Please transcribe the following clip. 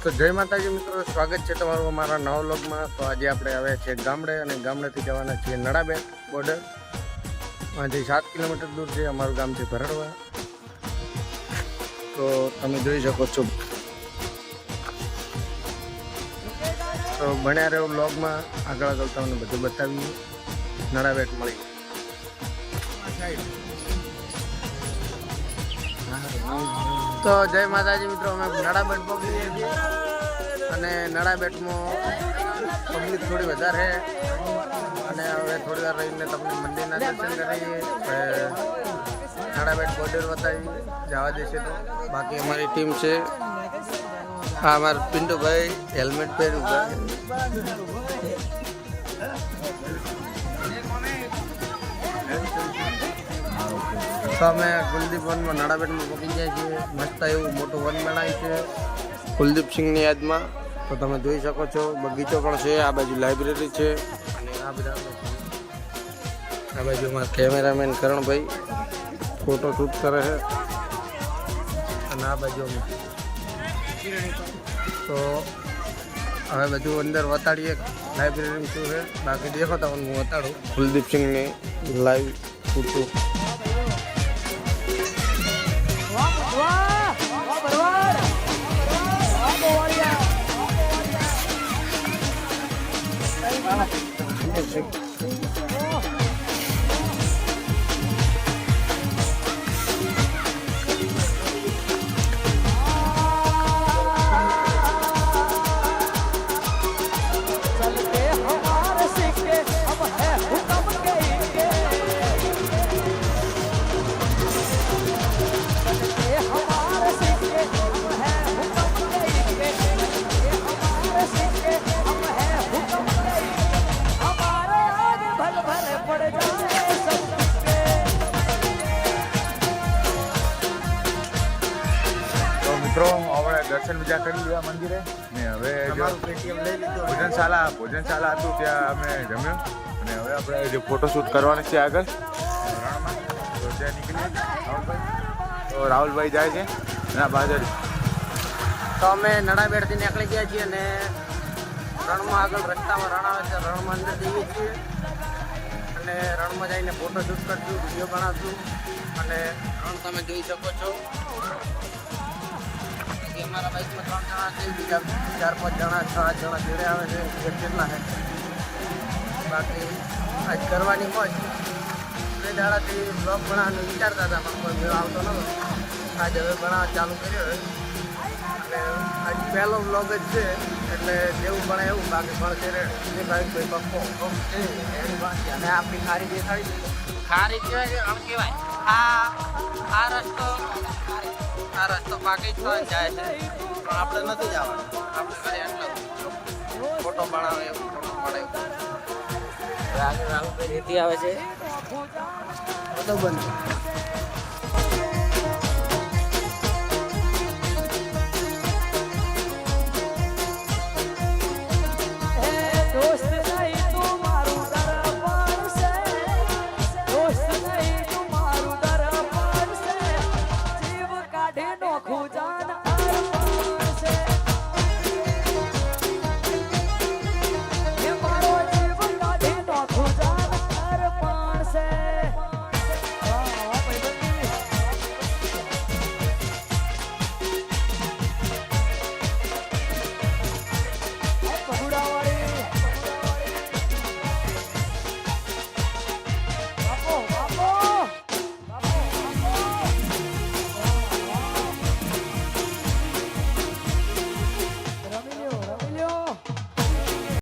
તો જય માતાજી મિત્રો, સ્વાગત છે તમારું અમારા નવા વ્લોગમાં। તો આજે આપણે આવ્યા છીએ ગામડે અને ગામડેથી જવાના છીએ નડાબેટ બોર્ડર। અહીંથી 7 કિલોમીટર દૂર છે અમારું ગામ છે ભરડવા। તો તમે જોઈ શકો છો। તો બન્યા રહ્યો વ્લોગમાં, આગળ આગળ તમને બધું બતાવીએ। નડાબેટ મળી તો જય માતાજી મિત્રો, અમે નડાબેટ પહોંચી છીએ અને નડાબેટમાં પબ્લિક થોડી વધારે છે અને હવે થોડી વાર રહીને તમને મંદિરના દર્શન કરીએ, નડાબેટ બોર્ડર બતાવી જવા દેશે। તો બાકી અમારી ટીમ છે, આ અમારા પિન્ટુભાઈ હેલ્મેટ પહેર્યું છે। તો અમે કુલદીપ વનમાં નડાબેટમાં પહોંચી ગયા છીએ। મસ્ત એવું મોટું વન બનાવ્યું છે કુલદીપ સિંહની યાદમાં। તો તમે જોઈ શકો છો, બગીચો પણ છે, આ બાજુ લાઇબ્રેરી છે અને આ બધા આ બાજુમાં કેમેરામેન કરણભાઈ ફોટો શૂટ કરે છે અને આ બાજુ તો હવે બધું અંદર બતાડીએ લાઇબ્રેરીમાં શું છે। બાકી દેખો તમને હું બતાડું કુલદીપ સિંહની લાઈવ ફોટો। મિત્રો આપણે દર્શન બીજા કરી લીધા મંદિરે ને હવે ભોજનશાળા હતું ત્યાં અમે જમ્યો અને હવે આપણે જે ફોટોશૂટ કરવાની છે આગળ રણમાં, તો ત્યાં નીકળીએ રાહુલભાઈ। તો રાહુલભાઈ જાય છે એના બાજુ। તો અમે નડાબેટથી નીકળી ગયા છીએ અને રણમાં આગળ રસ્તામાં રણ આવે છે, રણમાં અંદર જઈએ છીએ અને રણમાં જઈને ફોટોશૂટ કરશું, વિડીયો બનાવશું અને રણ તમે જોઈ શકો છો। અમારા બાઇકમાં 3 જણા છે, બીજા 4-5 જણા 6 જણા જોડે આવે છે, કેટલા છે બાકી આજ કરવાની મોજ। 2 દાડાથી બ્લોગ બનાવવાનું વિચારતા હતા પણ કોઈ મેળ આવતો નહોતો, આજે હવે બનાવવા ચાલુ કર્યો અને આજ પહેલો બ્લોગ જ છે એટલે જેવું બને એવું, બાકી ભણશે દેખાય કોઈ પપ્પો છે એની વાત। અને આપણી ખારી દેખાડી ખારી કહેવાય કે રણ કહેવાય। આ રસ્તો પાકિસ્તાન જાય છે પણ આપણે નથી જવાનું, આપણે ખાલી આટલો ફોટો બનાવે એવું ફોટો મળે। આગળ રાહુલભાઈ રેતી આવે છે બધો બંધ